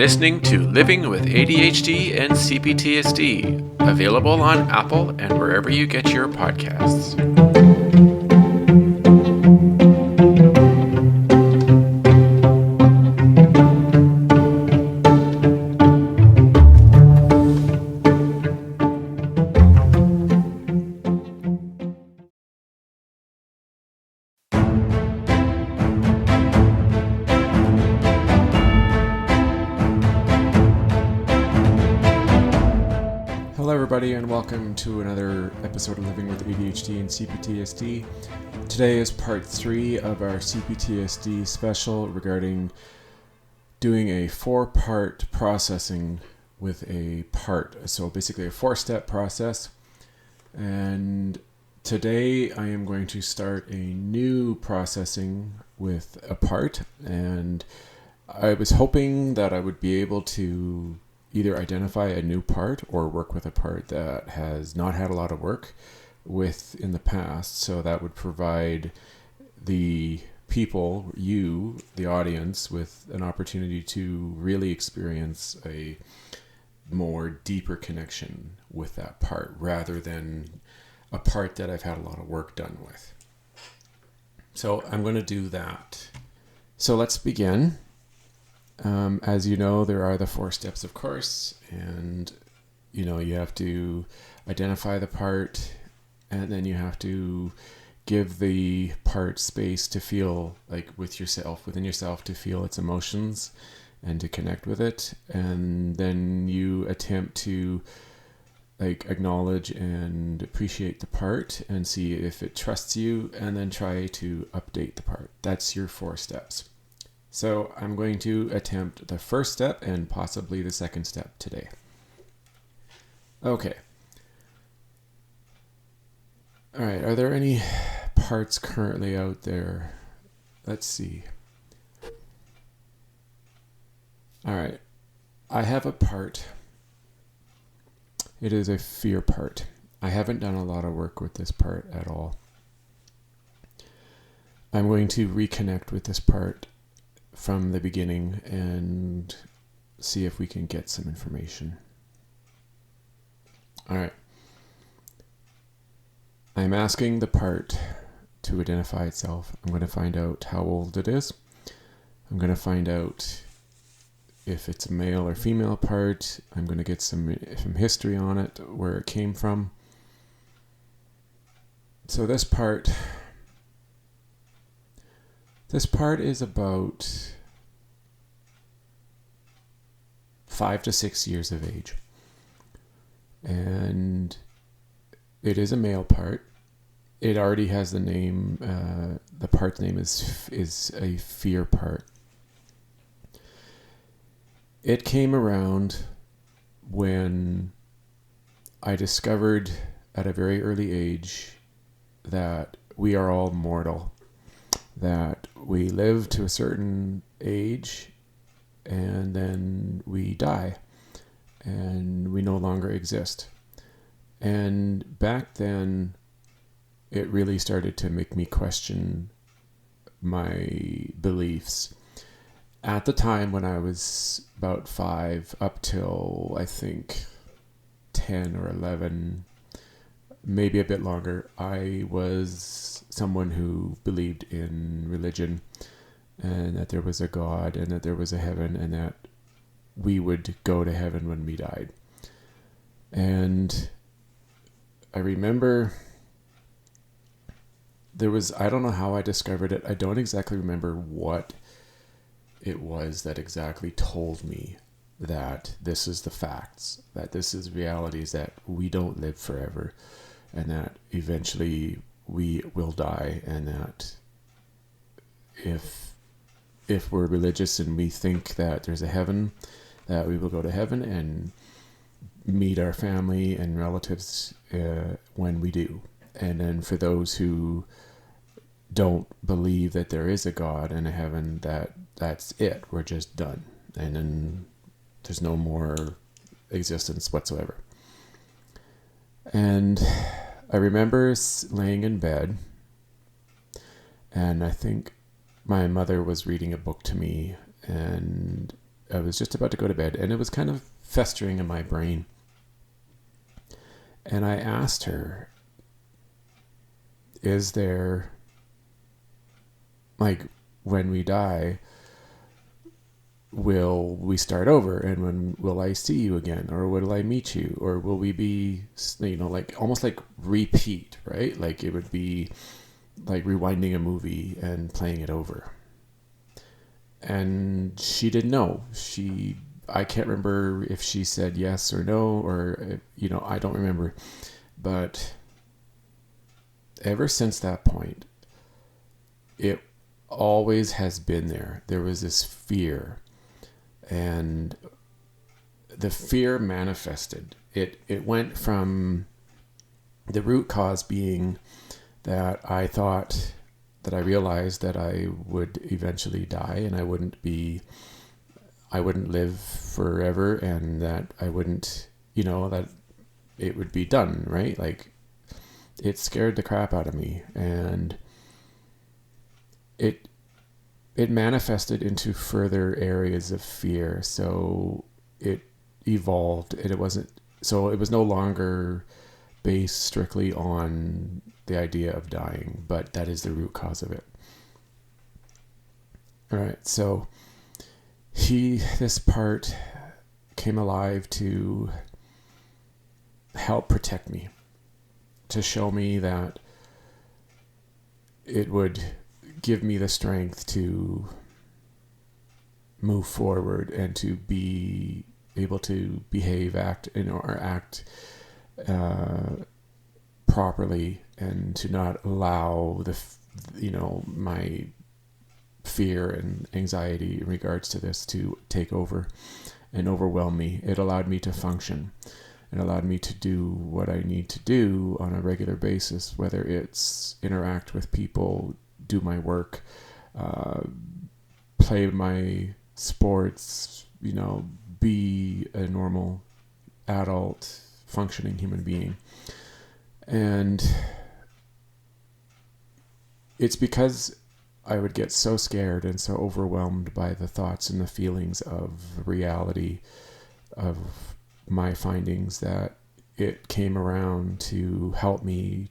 listening to Living with ADHD and CPTSD, available on Apple and wherever you get your podcasts. Hello everybody and welcome to another episode of Living with ADHD and CPTSD. Today is part 3 of our CPTSD special regarding doing a 4-part processing with a part. So basically a 4-step process. And today I am going to start a new processing with a part, and I was hoping that I would be able to either identify a new part or work with a part that has not had a lot of work with in the past. So that would provide the people, you, the audience, with an opportunity to really experience a more deeper connection with that part rather than a part that I've had a lot of work done with. So I'm going to do that. So let's begin. As you know, there are the 4 steps, of course, and you have to identify the part, and then you have to give the part space to feel like within yourself, to feel its emotions and to connect with it, and then you attempt to acknowledge and appreciate the part and see if it trusts you, and then try to update the part. That's your 4 steps. So I'm going to attempt the first step and possibly the second step today. Okay. All right. Are there any parts currently out there? Let's see. All right. I have a part. It is a fear part. I haven't done a lot of work with this part at all. I'm going to reconnect with this part from the beginning and see if we can get some information. All right. I'm asking the part to identify itself. I'm going to find out how old it is. I'm going to find out if it's a male or female part. I'm going to get some history on it, where it came from. So this part is about 5 to 6 years of age. And it is a male part. It already has the name, the part's name is a fear part. It came around when I discovered at a very early age that we are all mortal. That we live to a certain age and then we die and we no longer exist. And back then, it really started to make me question my beliefs. At the time when I was about 5 up till I think 10 or 11, maybe a bit longer, I was someone who believed in religion and that there was a God and that there was a heaven and that we would go to heaven when we died. And I remember I don't know how I discovered it. I don't exactly remember what it was that exactly told me that this is the facts, that this is realities, that we don't live forever, and that eventually we will die, and that if we're religious and we think that there's a heaven, that we will go to heaven and meet our family and relatives when we do. And then for those who don't believe that there is a God and a heaven, that's it. We're just done. And then there's no more existence whatsoever. And I remember laying in bed, and I think my mother was reading a book to me, and I was just about to go to bed, and it was kind of festering in my brain. And I asked her, is there, like, when we die, will we start over, and when will I see you again, or will I meet you, or will we be, like almost like repeat, right? Like it would be like rewinding a movie and playing it over. And she didn't know. I can't remember if she said yes or no, or I don't remember. But ever since that point, it always has been there. There was this fear. And the fear manifested. It went from the root cause being that I realized that I would eventually die, and I wouldn't live forever, and that I wouldn't, that it would be done, right? Like, it scared the crap out of me, and it manifested into further areas of fear. So it evolved, and it was no longer based strictly on the idea of dying, but that is the root cause of it. All right. So this part came alive to help protect me, to show me that it would give me the strength to move forward and to be able to behave, act properly, and to not allow my fear and anxiety in regards to this to take over and overwhelm me. It allowed me to function. It allowed me to do what I need to do on a regular basis, whether it's interact with people, do my work, play my sports, be a normal adult functioning human being. And it's because I would get so scared and so overwhelmed by the thoughts and the feelings of reality of my findings that it came around to help me,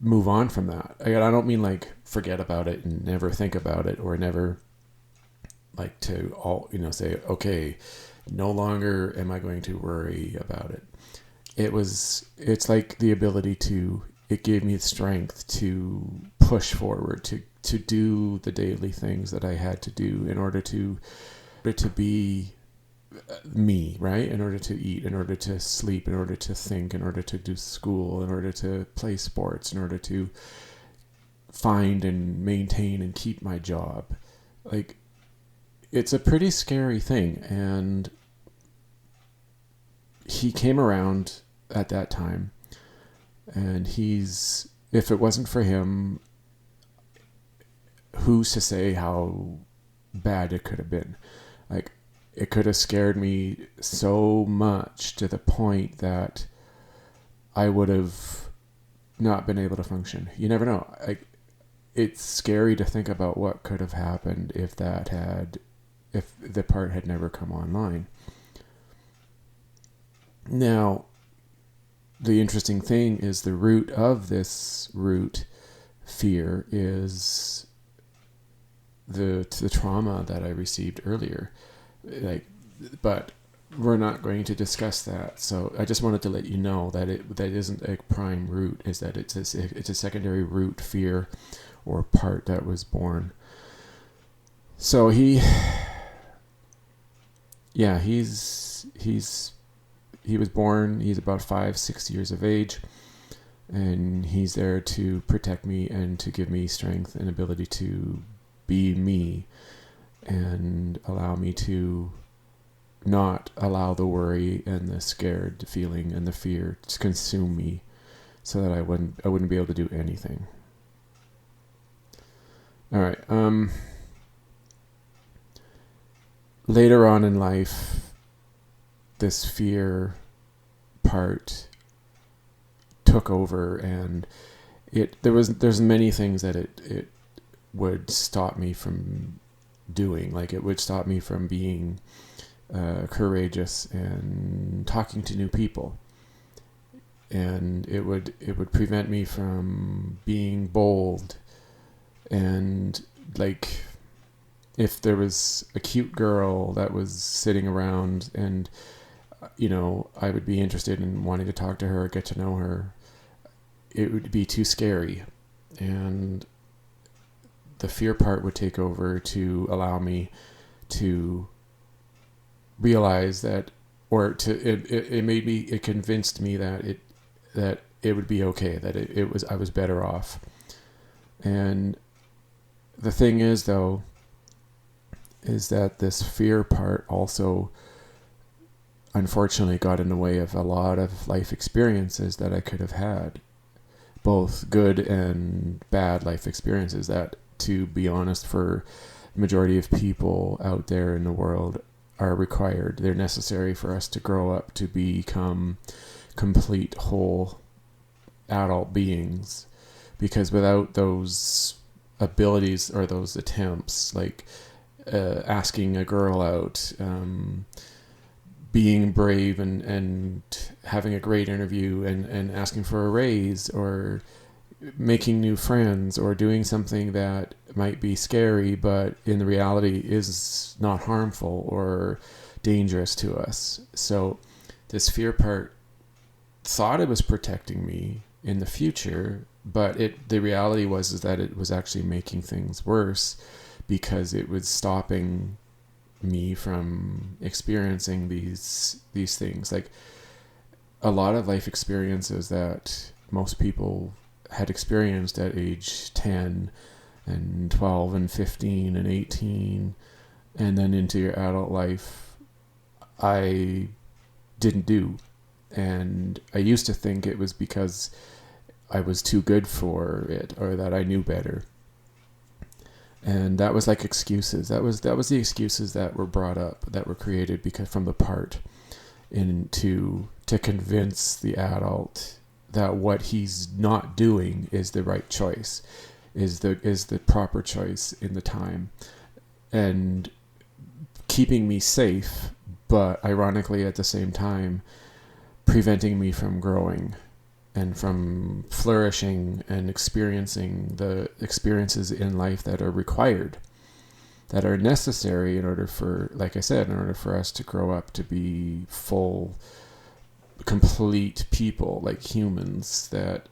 move on from that. I don't mean like forget about it and never think about it, or never like to say, okay, no longer am I going to worry about it. It's like the ability it gave me the strength to push forward, to do the daily things that I had to do in order to be me, right? In order to eat, in order to sleep, in order to think, in order to do school, in order to play sports, in order to find and maintain and keep my job. Like, it's a pretty scary thing. And he came around at that time, and if it wasn't for him, who's to say how bad it could have been? Like, it could have scared me so much to the point that I would have not been able to function. You never know. It's scary to think about what could have happened if the part had never come online. Now, the interesting thing is the root of this fear is the trauma that I received earlier. But we're not going to discuss that. So I just wanted to let you know that that isn't a prime root, is that it's a secondary root fear or part that was born. So he was born, he's about 5-6 years of age, and he's there to protect me and to give me strength and ability to be me, and allow me to not allow the worry and the scared feeling and the fear to consume me, so that I wouldn't be able to do anything. All right. Later on in life, this fear part took over, and there's many things that it would stop me from doing. Like, it would stop me from being courageous and talking to new people. And it would prevent me from being bold. And like, if there was a cute girl that was sitting around and, I would be interested in wanting to talk to her, get to know her, it would be too scary. And the fear part would take over to allow me to realize that, or it convinced me that it would be okay, that I was better off. And the thing is, though, is that this fear part also unfortunately got in the way of a lot of life experiences that I could have had, both good and bad life experiences that, to be honest, for the majority of people out there in the world, are required. They're necessary for us to grow up to become complete, whole adult beings. Because without those abilities or those attempts, like asking a girl out, being brave and having a great interview and asking for a raise, or making new friends, or doing something that might be scary but in the reality is not harmful or dangerous to us. So this fear part thought it was protecting me in the future, but the reality was that it was actually making things worse, because it was stopping me from experiencing these things. Like, a lot of life experiences that most people had experienced at age 10 and 12 and 15 and 18 and then into your adult life, I didn't do. And I used to think it was because I was too good for it, or that I knew better. And that was like excuses. That was the excuses that were brought up, that were created because from the part to convince the adult that what he's not doing is the right choice, is the proper choice in the time, and keeping me safe, but ironically at the same time preventing me from growing and from flourishing and experiencing the experiences in life that are required, that are necessary in order for, like I said, in order for us to grow up to be full, complete people, like humans that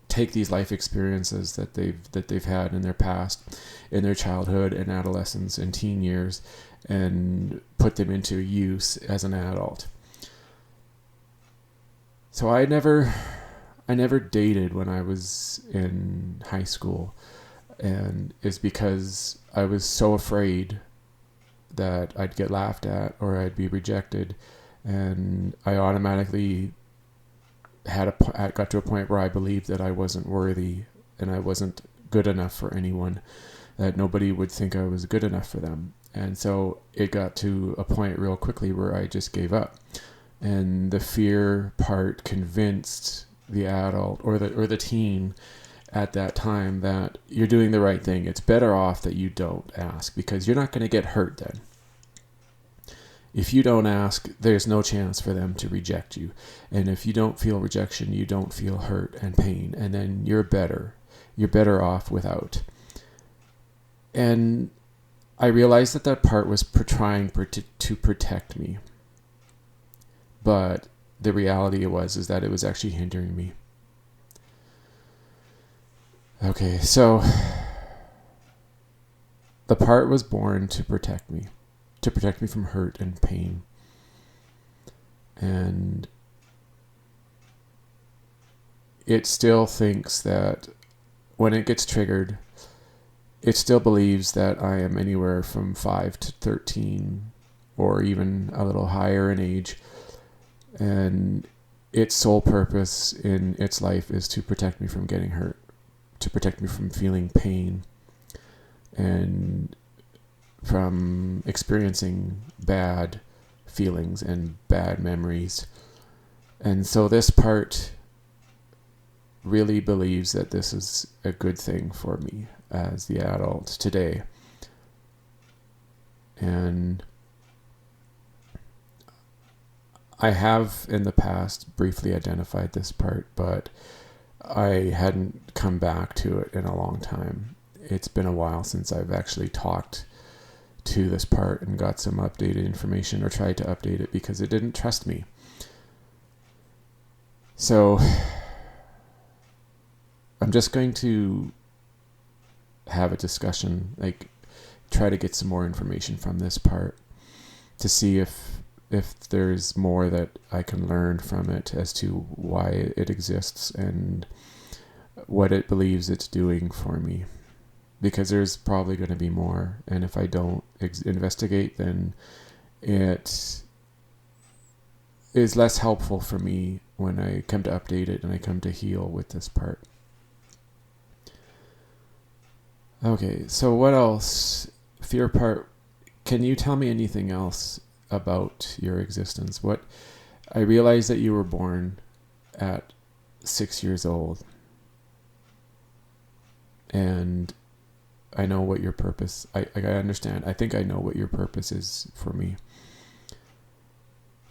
take these life experiences that they've had in their past, in their childhood and adolescence and teen years, and put them into use as an adult. So I never dated when I was in high school, and it's because I was so afraid that I'd get laughed at or I'd be rejected, and I automatically got to a point where I believed that I wasn't worthy and I wasn't good enough for anyone, that nobody would think I was good enough for them. And so it got to a point real quickly where I just gave up. And the fear part convinced the adult or the teen at that time that you're doing the right thing. It's better off that you don't ask, because you're not going to get hurt then. If you don't ask, there's no chance for them to reject you. And if you don't feel rejection, you don't feel hurt and pain. And then you're better. You're better off without. And I realized that part was trying to protect me. But the reality is that it was actually hindering me. Okay, so the part was born to protect me from hurt and pain. And it still thinks that when it gets triggered, it still believes that I am anywhere from 5 to 13 or even a little higher in age. And its sole purpose in its life is to protect me from getting hurt, to protect me from feeling pain, and from experiencing bad feelings and bad memories. And so this part really believes that this is a good thing for me as the adult today. And I have in the past briefly identified this part, but I hadn't come back to it in a long time. It's been a while since I've actually talked to this part and got some updated information, or tried to update it, because it didn't trust me. So I'm just going to have a discussion, like try to get some more information from this part to see if there's more that I can learn from it as to why it exists and what it believes it's doing for me. Because there's probably going to be more, and if I don't investigate, then it is less helpful for me when I come to update it and I come to heal with this part. Okay, so what else? Fear part, can you tell me anything else about your existence? I realized that you were born at 6 years old, and I know what your purpose, I understand. I think I know what your purpose is for me.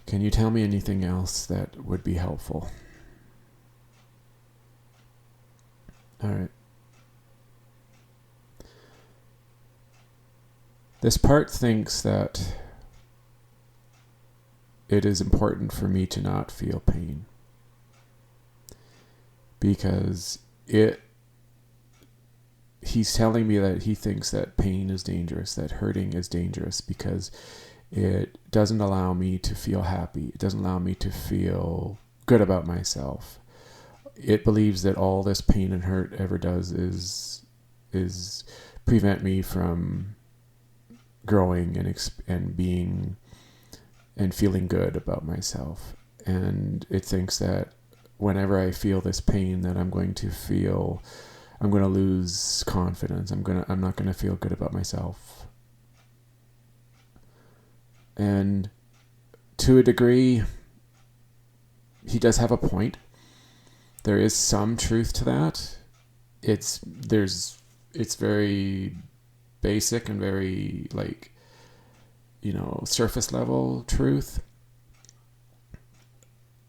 Can you tell me anything else that would be helpful? All right. This part thinks that it is important for me to not feel pain, because he's telling me that he thinks that pain is dangerous, that hurting is dangerous, because it doesn't allow me to feel happy. It doesn't allow me to feel good about myself. It believes that all this pain and hurt ever does is prevent me from growing and being and feeling good about myself. And it thinks that whenever I feel this pain, that I'm going to lose confidence. I'm not going to feel good about myself. And to a degree, he does have a point. There is some truth to that. It's very basic and very, surface level truth.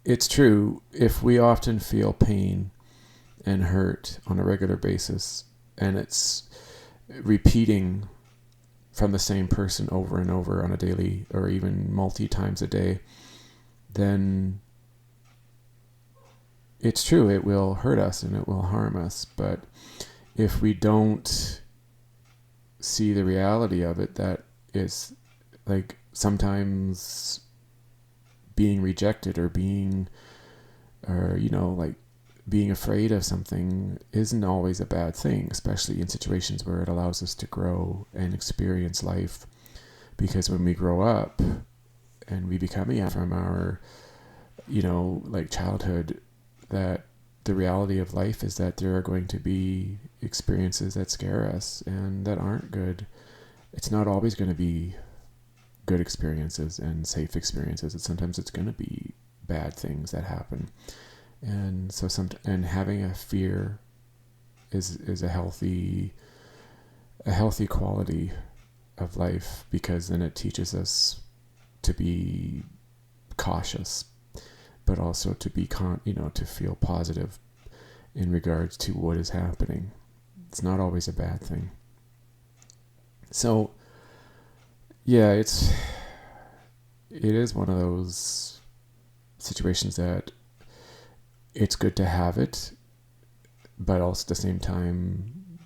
It's true, if we often feel pain and hurt on a regular basis, and it's repeating from the same person over and over on a daily or even multi times a day, then it's true, it will hurt us and it will harm us. But if we don't see the reality of it, that is, like, sometimes being rejected or being afraid of something isn't always a bad thing, especially in situations where it allows us to grow and experience life. Because when we grow up and we become from our, childhood, that the reality of life is that there are going to be experiences that scare us and that aren't good. It's not always going to be good experiences and safe experiences. Sometimes it's going to be bad things that happen. And so having a fear is a healthy quality of life, because then it teaches us to be cautious, but also to be to feel positive in regards to what is happening. It's not always a bad thing. So yeah, it is one of those situations that it's good to have it, but also at the same time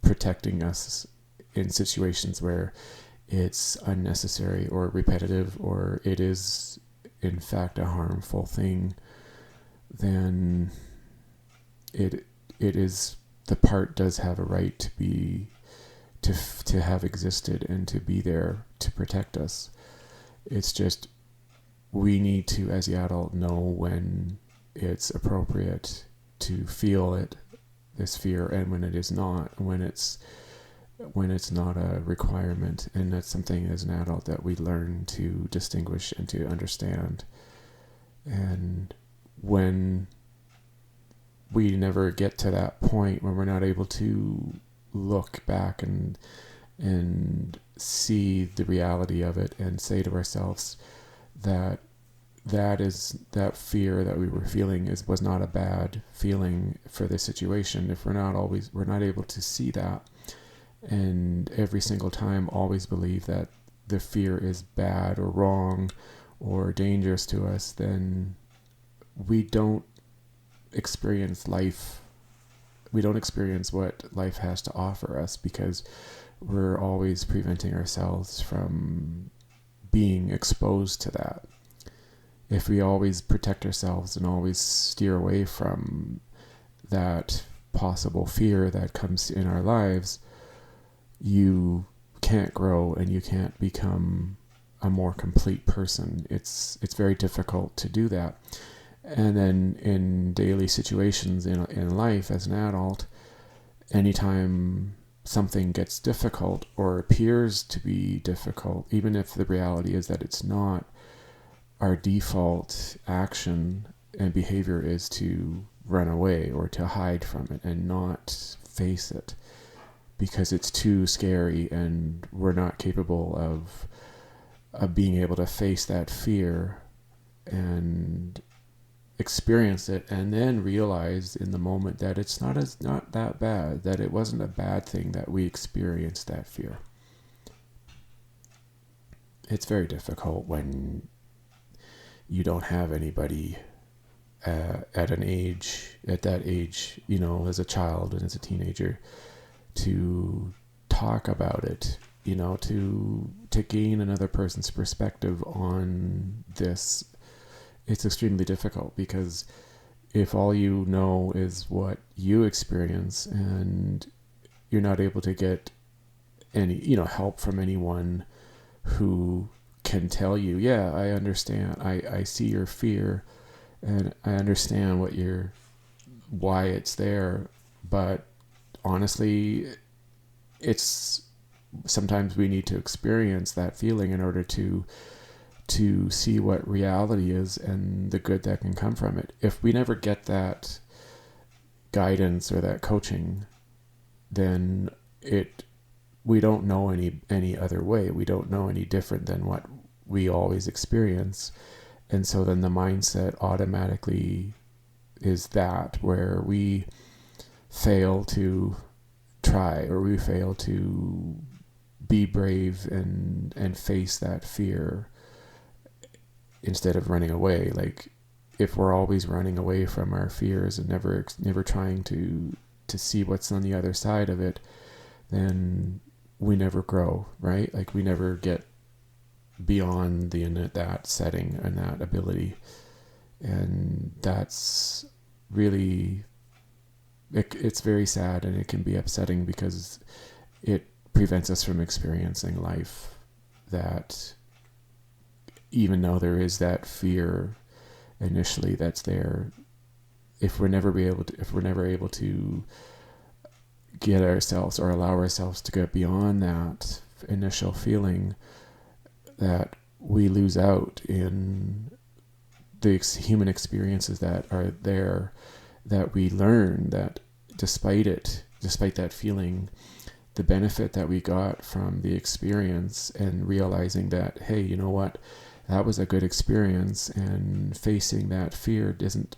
protecting us in situations where it's unnecessary or repetitive, or it is in fact a harmful thing. Then it is, the part does have a right to be, to have existed and to be there to protect us. It's just, we need to, as the adult, know when it's appropriate to feel this fear, and when it is not, when it's not a requirement. And that's something as an adult that we learn to distinguish and to understand. And when we never get to that point, when we're not able to look back and and see the reality of it and say to ourselves that that fear that we were feeling was not a bad feeling for the situation. If we're not able to see that, and every single time always believe that the fear is bad or wrong or dangerous to us, then we don't experience life. We don't experience what life has to offer us, because we're always preventing ourselves from being exposed to that. If we always protect ourselves and always steer away from that possible fear that comes in our lives, you can't grow and you can't become a more complete person. It's very difficult to do that. And then in daily situations in life as an adult, anytime something gets difficult or appears to be difficult, even if the reality is that it's not, our default action and behavior is to run away or to hide from it and not face it, because it's too scary and we're not capable of being able to face that fear and experience it, and then realize in the moment that it's not that bad, that it wasn't a bad thing that we experienced that fear. It's very difficult when you don't have anybody at that age, as a child and as a teenager, to talk about it, to gain another person's perspective on this. It's extremely difficult, because if all you know is what you experience and you're not able to get any, help from anyone who can tell you, yeah, I understand, I see your fear and I understand why it's there, but honestly, it's sometimes we need to experience that feeling in order to see what reality is and the good that can come from it. If we never get that guidance or that coaching, then we don't know any other way. We don't know any different than what we always experience. And so then the mindset automatically is that where we fail to try, or we fail to be brave and face that fear instead of running away. Like, if we're always running away from our fears and never trying to see what's on the other side of it, then we never grow, right? Like, we never get beyond that setting and that ability. And that's really, it's very sad, and it can be upsetting, because it prevents us from experiencing life. That even though there is that fear initially that's there, if we're never able to get ourselves or allow ourselves to get beyond that initial feeling, that we lose out in the human experiences that are there, that we learn that despite that feeling, the benefit that we got from the experience, and realizing that, hey, you know what, that was a good experience, and facing that fear isn't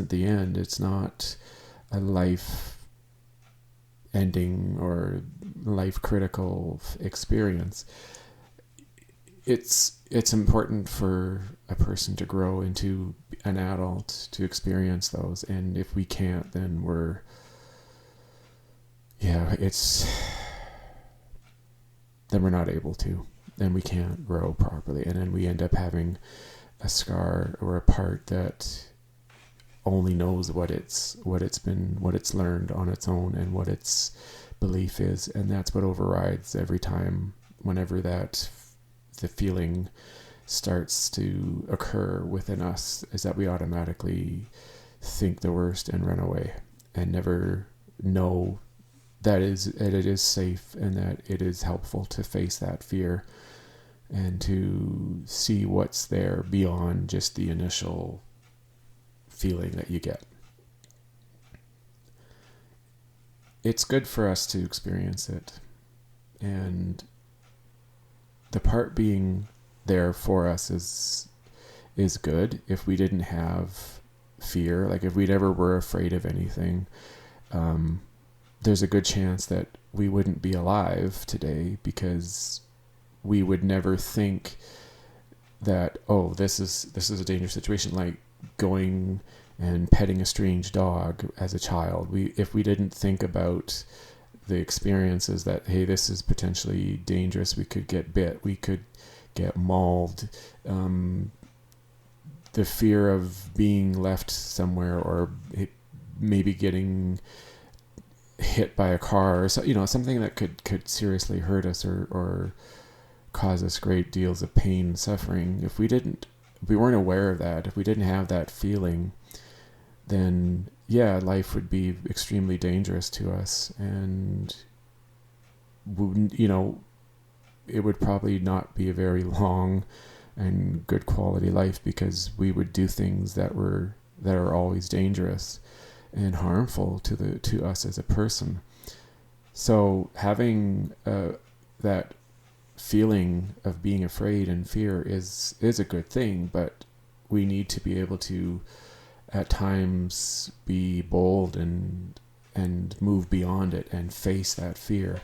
the end. It's not a life ending or life critical experience. It's important for a person to grow into an adult to experience those, and if we can't, then we're not able to, then we can't grow properly, and then we end up having a scar or a part that only knows what it's learned on its own and what its belief is, and that's what overrides every time. Whenever the feeling starts to occur within us, is that we automatically think the worst and run away, and never know that it is safe and that it is helpful to face that fear and to see what's there beyond just the initial feeling that you get. It's good for us to experience it, And the part being there for us is good. If we didn't have fear, like if we ever were afraid of anything, there's a good chance that we wouldn't be alive today, because we would never think that, oh, this is a dangerous situation, like going and petting a strange dog as a child. If we didn't think about the experiences that, hey, this is potentially dangerous, we could get bit, we could get mauled, the fear of being left somewhere, or maybe getting hit by a car, or something that could seriously hurt us, or cause us great deals of pain and suffering. If we weren't aware of that, if we didn't have that feeling, then yeah, life would be extremely dangerous to us, and it would probably not be a very long and good quality life, because we would do things that are always dangerous and harmful to us as a person. So having that feeling of being afraid and fear is a good thing, but we need to be able to at times be bold and move beyond it and face that fear.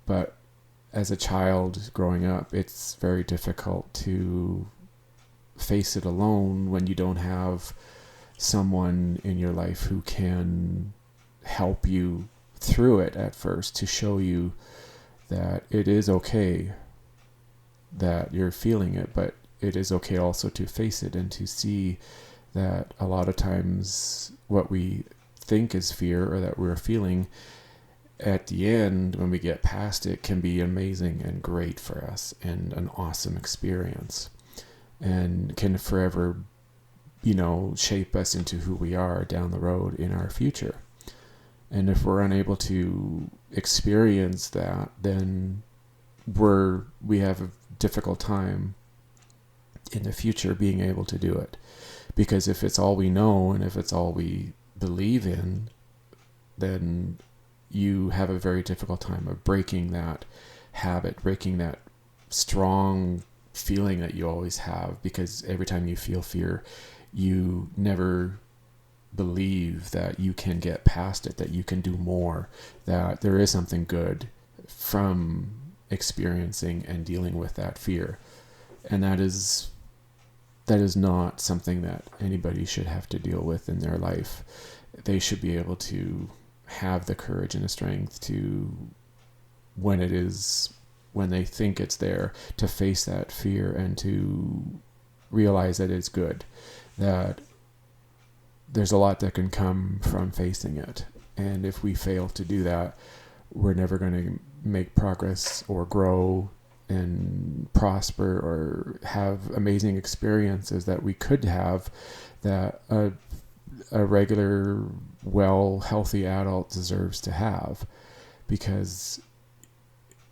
But as a child growing up, it's very difficult to face it alone when you don't have someone in your life who can help you through it at first, to show you that it is okay that you're feeling it, but it is okay also to face it, and to see that a lot of times what we think is fear, or that we're feeling, at the end, when we get past it, can be amazing and great for us, and an awesome experience, and can forever, shape us into who we are down the road in our future. And if we're unable to experience that, then we have a difficult time in the future being able to do it. Because if it's all we know, and if it's all we believe in, then you have a very difficult time of breaking that habit, breaking that strong feeling that you always have, because every time you feel fear, you never believe that you can get past it, that you can do more, that there is something good from experiencing and dealing with that fear. And that is not something that anybody should have to deal with in their life. They should be able to have the courage and the strength to, when they think it's there, to face that fear and to realize that it's good, that there's a lot that can come from facing it. And if we fail to do that, we're never going to make progress or grow and prosper or have amazing experiences that we could have, that a regular, healthy adult deserves to have. Because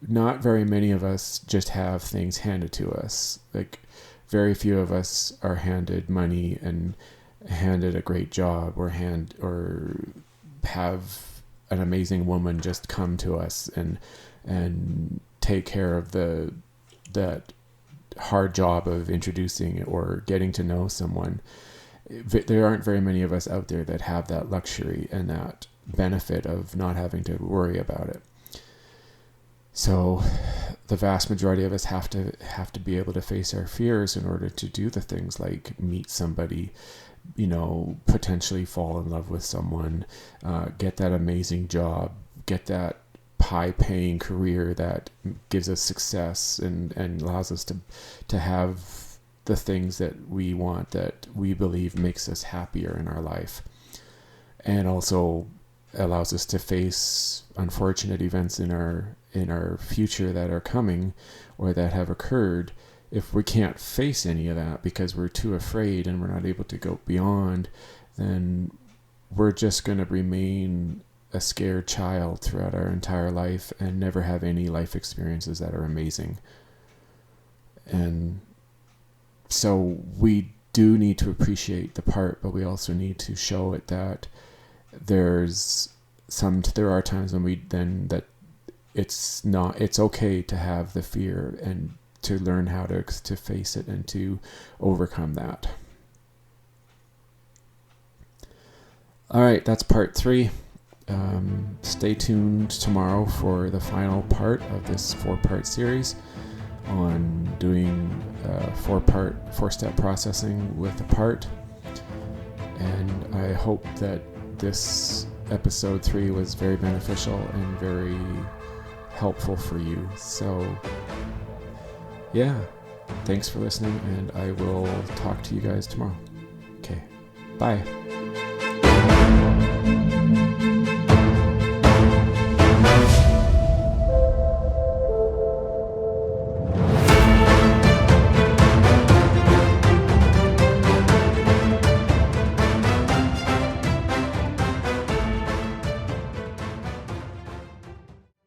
not very many of us just have things handed to us. Like, very few of us are handed money and handed a great job, or have an amazing woman just come to us and take care of that hard job of introducing or getting to know someone. There aren't very many of us out there that have that luxury and that benefit of not having to worry about it. So the vast majority of us have to be able to face our fears in order to do the things like meet somebody, potentially fall in love with someone, get that amazing job, get that high-paying career that gives us success and allows us to have the things that we want, that we believe makes us happier in our life, and also allows us to face unfortunate events in our future that are coming or that have occurred. If we can't face any of that because we're too afraid and we're not able to go beyond, then we're just going to remain a scared child throughout our entire life and never have any life experiences that are amazing. And so we do need to appreciate the part, but we also need to show it that there are times when it's okay to have the fear and to learn how to face it and to overcome that. All right, that's part 3. Stay tuned tomorrow for the final part of this 4-part series on doing 4-step processing with a part. And I hope that this episode 3 was very beneficial and very helpful for you. So yeah, thanks for listening, and I will talk to you guys tomorrow. Okay, bye.